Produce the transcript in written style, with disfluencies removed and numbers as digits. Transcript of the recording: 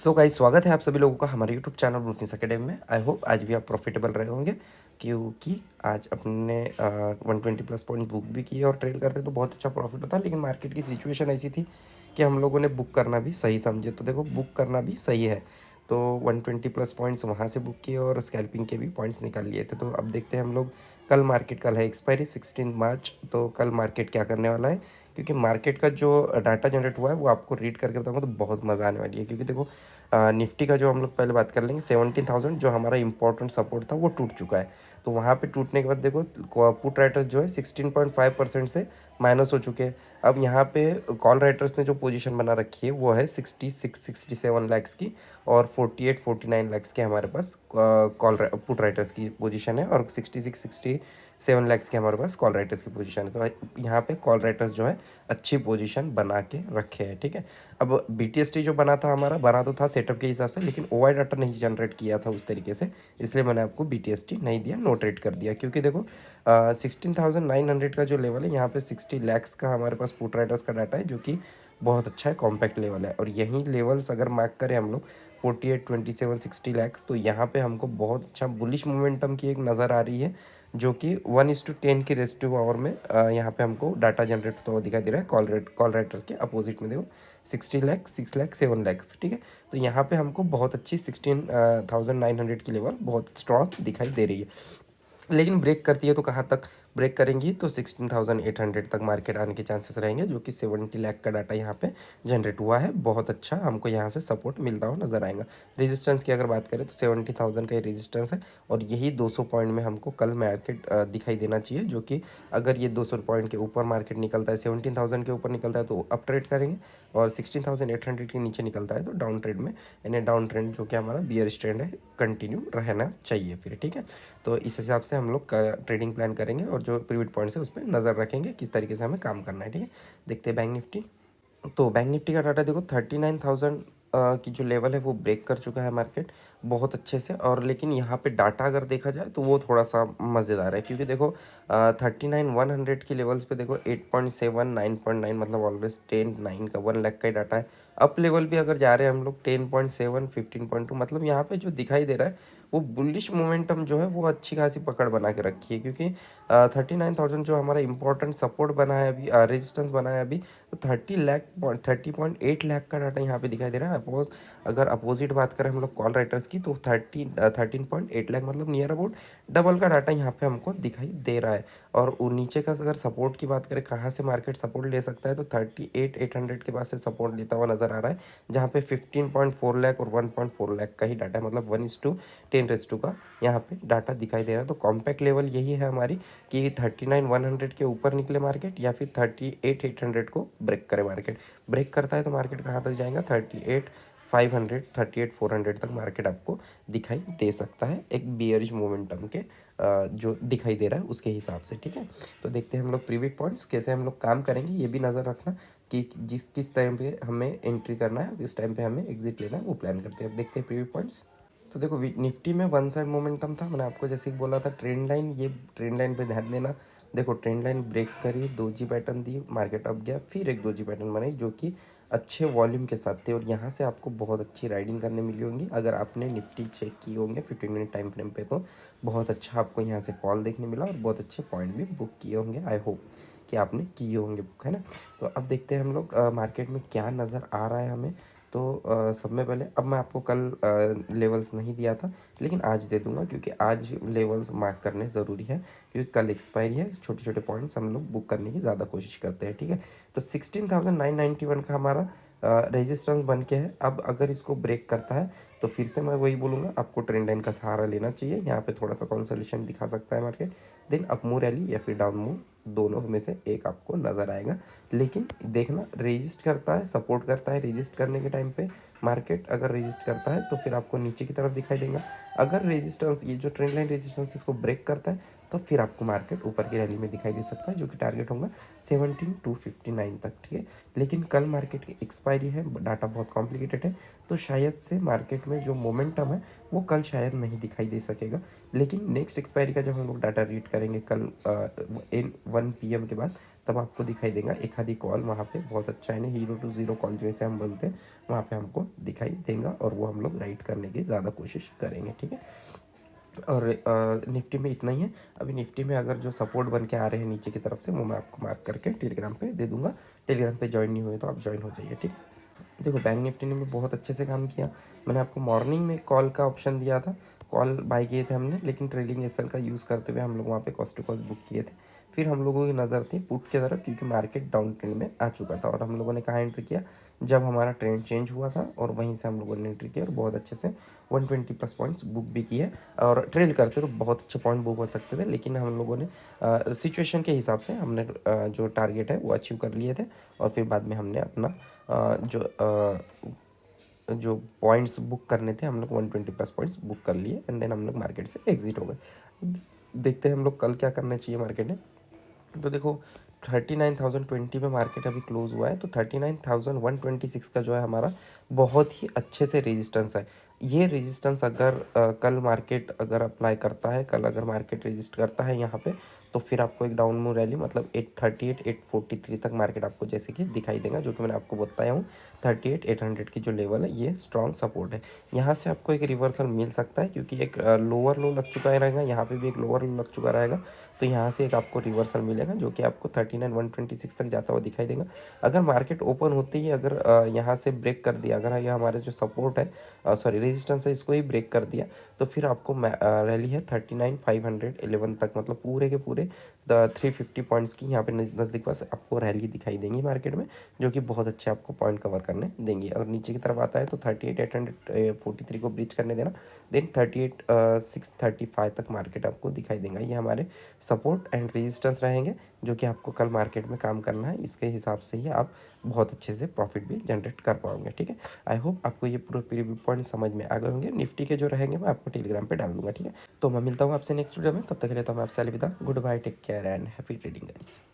So guys, स्वागत है आप सभी लोगों का हमारे यूट्यूब चैनल ब्लूफिंस एकेडमी में। आई होप आज भी आप प्रॉफिटेबल रहे होंगे, क्योंकि आज अपने 120 प्लस पॉइंट बुक भी किए और ट्रेड करते तो बहुत अच्छा प्रॉफिट होता। लेकिन मार्केट की सिचुएशन ऐसी थी कि हम लोगों ने बुक करना भी सही समझे। तो देखो, बुक करना भी सही है। तो 120 प्लस पॉइंट्स वहाँ से बुक किए और स्कैल्पिंग के भी पॉइंट्स निकाल लिए थे। तो अब देखते हैं हम लोग, कल है एक्सपायरी 16 मार्च। तो कल मार्केट क्या करने वाला है, क्योंकि मार्केट का जो डाटा जनरेट हुआ है वो आपको रीड करके बताऊंगा तो बहुत मज़ा आने वाली है। क्योंकि देखो, निफ्टी का जो हम लोग पहले बात कर लेंगे, 17,000 जो हमारा इंपॉर्टेंट सपोर्ट था वो टूट चुका है। तो वहाँ पे टूटने के बाद देखो, पुट राइटर्स जो है 16.5% से माइनस हो चुके हैं। अब यहाँ पे कॉल राइटर्स ने जो पोजीशन बना रखी है वो है 67 लैक्स की, और 48-49 लैक्स के हमारे पास कॉल पुट राइटर्स की पोजीशन है, और 67 लैक्स के हमारे पास कॉल राइटर्स की पोजीशन है। तो यहाँ पे कॉल राइटर्स जो है अच्छी पोजीशन बना के रखे हैं, ठीक है। अब BTST जो बना तो था सेटअप के हिसाब से, लेकिन OI डाटा नहीं जनरेट किया था उस तरीके से, इसलिए मैंने आपको BTST नहीं दिया, नो ट्रेड कर दिया। क्योंकि देखो, 16,900 का जो लेवल है, यहाँ पे 60 लैक्स का हमारे पास पुट राइटर्स का डाटा है, जो कि बहुत अच्छा है, कॉम्पैक्ट लेवल है। और यही लेवल्स अगर मार्क करें हम लोग, 48, 27, 60 लैक्स, तो यहाँ पे हमको बहुत अच्छा बुलिश मोमेंटम की एक नज़र आ रही है, जो कि 1:10 की रेस्टिव आवर में यहाँ पे हमको डाटा जनरेट होता हुआ दिखाई दे रहा है। कॉल राइटर्स के अपोजिट में देखो, 60 लैक्स, 6 लैक्स, 7 लैक्स, ठीक है। तो यहाँ पे हमको बहुत अच्छी 16,900 की लेवल बहुत स्ट्रॉन्ग दिखाई दे रही है। लेकिन ब्रेक करती है तो कहाँ तक ब्रेक करेंगी, तो 16,800 तक मार्केट आने के चांसेस रहेंगे, जो कि 70 लाख का डाटा यहाँ पे जनरेट हुआ है। बहुत अच्छा हमको यहाँ से सपोर्ट मिलता हुआ नजर आएगा। रेजिस्टेंस की अगर बात करें तो 70,000 का ही रेजिस्टेंस है, और यही 200 पॉइंट में हमको कल मार्केट दिखाई देना चाहिए। जो कि अगर ये 200 पॉइंट के ऊपर मार्केट निकलता है, 17,000 के ऊपर निकलता है तो अप ट्रेड करेंगे, और 16,800 के नीचे निकलता है तो डाउन ट्रेड में, यानी डाउन ट्रेंड जो कि हमारा बियर ट्रेंड है, कंटिन्यू रहना चाहिए फिर, ठीक है। तो इस हिसाब से हम लोग का ट्रेडिंग प्लान करेंगे, और जो पिवट पॉइंट्स है उस पर नज़र रखेंगे किस तरीके से हमें काम करना है, ठीक है। देखते हैं बैंक निफ्टी। तो बैंक निफ्टी का डाटा देखो, 39,000 की जो लेवल है वो ब्रेक कर चुका है मार्केट बहुत अच्छे से। और लेकिन यहाँ पे डाटा अगर देखा जाए तो वो थोड़ा सा मज़ेदार है, क्योंकि देखो 39,100 की लेवल्स पे देखो 8.7, 9.9, मतलब ऑलवेज 10, 9 का 1 लाख का ही डाटा है। अप लेवल भी अगर जा रहे हैं हम लोग 10.7, 15.2, मतलब यहाँ पे जो दिखाई दे रहा है वो बुलिश मोमेंटम जो है वो अच्छी खासी पकड़ बना के रखी है। क्योंकि 39,000 जो हमारा इंपॉर्टेंट सपोर्ट बना है अभी, रेजिस्टेंस बना है अभी, तो 30.8 लाख का डाटा यहाँ पे दिखाई दे रहा है। अपोज अगर अपोजिट बात करें हम लोग कॉल राइटर्स की, तो 13.8 लाख, मतलब नियर अबाउट डबल का डाटा यहाँ पे हमको दिखाई दे रहा है। और वो नीचे का अगर सपोर्ट की बात करें, कहाँ से मार्केट सपोर्ट ले सकता है, तो 38,800 के पास से सपोर्ट लेता हुआ नजर आ रहा है, जहाँ पे 15.4 लाख और 1.4 लाख का ही डाटा है, मतलब 1:10 का यहाँ पे डाटा दिखाई दे रहा है। तो कॉम्पैक्ट लेवल यही है हमारी, कि 39,100 के ऊपर निकले मार्केट, या फिर 38,800 को ब्रेक करे मार्केट। ब्रेक करता है तो मार्केट कहाँ तक जाएगा, 38,500, 38,400 तक मार्केट आपको दिखाई दे सकता है, एक बियरिश मोमेंटम के जो दिखाई दे रहा है उसके हिसाब से, ठीक है। तो देखते हैं हम लोग प्रीवियस पॉइंट्स कैसे हम लोग काम करेंगे, ये भी नज़र रखना कि किस टाइम पे हमें एंट्री करना है, किस टाइम पे हमें एग्जिट लेना है, वो प्लान करते हैं। अब देखते हैं प्रीवियस पॉइंट्स। तो देखो, निफ्टी में वन साइड मोमेंटम था, मैंने आपको जैसे ही बोला था ट्रेंड लाइन, ये ट्रेंड लाइन पे ध्यान देना। देखो, ट्रेंड लाइन ब्रेक करी, दोजी पैटर्न दी, मार्केट अप गया, फिर एक दोजी पैटर्न बनाई, जो कि अच्छे वॉल्यूम के साथ थे, और यहाँ से आपको बहुत अच्छी राइडिंग करने मिली होंगी अगर आपने निफ्टी चेक की होंगे 15 मिनट टाइम फ्रेम पे। तो बहुत अच्छा आपको यहाँ से फॉल देखने मिला, और बहुत अच्छे पॉइंट भी बुक किए होंगे, आई होप कि आपने किए होंगे बुक, है ना। तो अब देखते हैं हम लोग मार्केट में क्या नज़र आ रहा है हमें। तो सब में पहले, अब मैं आपको कल लेवल्स नहीं दिया था, लेकिन आज दे दूंगा, क्योंकि आज लेवल्स मार्क करने ज़रूरी है, क्योंकि कल एक्सपायरी है। छोटे छोटे पॉइंट्स हम लोग बुक करने की ज़्यादा कोशिश करते हैं, ठीक है। तो 16,991 का हमारा रेजिस्टेंस बन के है। अब अगर इसको ब्रेक करता है तो फिर से मैं वही बोलूँगा, आपको ट्रेंड लाइन का सहारा लेना चाहिए। यहाँ पे थोड़ा सा कंसोलिडेशन दिखा सकता है market, then up move rally या फिर डाउन मूव, दोनों में से एक आपको नज़र आएगा। लेकिन देखना, रेजिस्ट करता है, सपोर्ट करता है, रेजिस्ट करने के टाइम पे मार्केट अगर रेजिस्ट करता है तो फिर आपको नीचे की तरफ दिखाई देगा। अगर रेजिस्टेंस, ये जो ट्रेंड लाइन रेजिस्टेंस इसको ब्रेक करता है, तो फिर आपको मार्केट ऊपर की रैली में दिखाई दे सकता है, जो कि टारगेट होगा 17,259 तक, ठीक है। लेकिन कल मार्केट की एक्सपायरी है, डाटा बहुत कॉम्प्लिकेटेड है, तो शायद से मार्केट में जो मोमेंटम है वो कल शायद नहीं दिखाई दे सकेगा। लेकिन नेक्स्ट एक्सपायरी का जब हम लोग डाटा रीड करेंगे कल इन 1 PM के बाद, तब आपको दिखाई देगा एक आधी कॉल वहाँ पे बहुत अच्छा है ना, हीरो टू ज़ीरो कॉल जैसे हम बोलते हैं, वहाँ पे हमको दिखाई देगा और वो हम लोग राइट करने की ज़्यादा कोशिश करेंगे, ठीक है। और निफ्टी में इतना ही है। अभी निफ्टी में अगर जो सपोर्ट बन के आ रहे हैं नीचे की तरफ से, वो मैं आपको मार्क करके टेलीग्राम पे दे दूंगा। टेलीग्राम पे ज्वाइन नहीं हुए तो आप ज्वाइन हो जाइए, ठीक है। देखो बैंक निफ्टी ने भी बहुत अच्छे से काम किया। मैंने आपको मॉर्निंग में कॉल का ऑप्शन दिया था, कॉल बाय किए थे हमने, लेकिन ट्रेलिंग एसएल का यूज़ करते हुए हम लोग वहाँ पे कॉस्ट टू कॉस्ट बुक किए थे। फिर हम लोगों की नज़र थी पुट की तरफ, क्योंकि मार्केट डाउन ट्रेंड में आ चुका था, और हम लोगों ने कहाँ एंट्री किया, जब हमारा ट्रेंड चेंज हुआ था, और वहीं से हम लोगों ने एंट्री किया और बहुत अच्छे से 120 प्लस पॉइंट्स बुक भी किए। और ट्रेल करते तो बहुत अच्छे पॉइंट बुक हो सकते थे, लेकिन हम लोगों ने सिचुएशन के हिसाब से हमने जो टारगेट है वो अचीव कर लिए थे, और फिर बाद में हमने अपना जो पॉइंट्स बुक करने थे, हम लोग 120 प्लस पॉइंट्स बुक कर लिए, एंड देन हम लोग मार्केट से एग्जिट हो गए। देखते हैं हम लोग कल क्या करना चाहिए मार्केट में। तो देखो 39,020 पे मार्केट अभी क्लोज हुआ है, तो 39,126 का जो है हमारा बहुत ही अच्छे से रेजिस्टेंस है। ये रेजिस्टेंस अगर कल मार्केट अगर अप्लाई करता है, कल अगर मार्केट रेजिस्ट करता है यहाँ पे, तो फिर आपको एक डाउन मूव रैली मतलब 838 843 तक मार्केट आपको जैसे कि दिखाई देगा, जो कि मैंने आपको बताया हूँ 38,800 की जो लेवल है ये स्ट्रॉन्ग सपोर्ट है। यहाँ से आपको एक रिवर्सल मिल सकता है, क्योंकि एक लोअर लो लग चुका रहेगा, यहाँ पे भी एक लोअर लो लग चुका रहेगा, तो यहाँ से एक आपको रिवर्सल मिलेगा, जो कि आपको 39,126 तक जाता हुआ दिखाई देगा। अगर मार्केट ओपन होते ही अगर यहाँ से ब्रेक कर दिया, अगर ये हमारे जो सपोर्ट है, सॉरी रेजिस्टेंस है, इसको ही ब्रेक कर दिया, तो फिर आपको रैली है 39,511 तक, मतलब पूरे के पूरे 350 पॉइंट्स की यहाँ पे नज़दीक पास आपको रैली दिखाई देंगी मार्केट में, जो कि बहुत अच्छे आपको पॉइंट कवर करने देंगी। अगर नीचे की तरफ आता है तो 38,843 को ब्रीच करने देना, देन 38,635 तक मार्केट आपको दिखाई देगा। ये हमारे सपोर्ट एंड रेजिस्टेंस रहेंगे, जो कि आपको कल मार्केट में काम करना है। इसके हिसाब से ही आप बहुत अच्छे से प्रॉफिट भी जनरेट कर पाओगे, ठीक है। आई होप आपको ये पूरे प्रीव्यू पॉइंट समझ में आ गए होंगे। निफ्टी के जो रहेंगे मैं आपको टेलीग्राम पे डाल दूंगा, ठीक है। तो मैं मिलता हूँ आपसे नेक्स्ट वीडियो में, तब तक के लिए तो मैं आपसे अलविदा, good bye, take care and happy trading guys.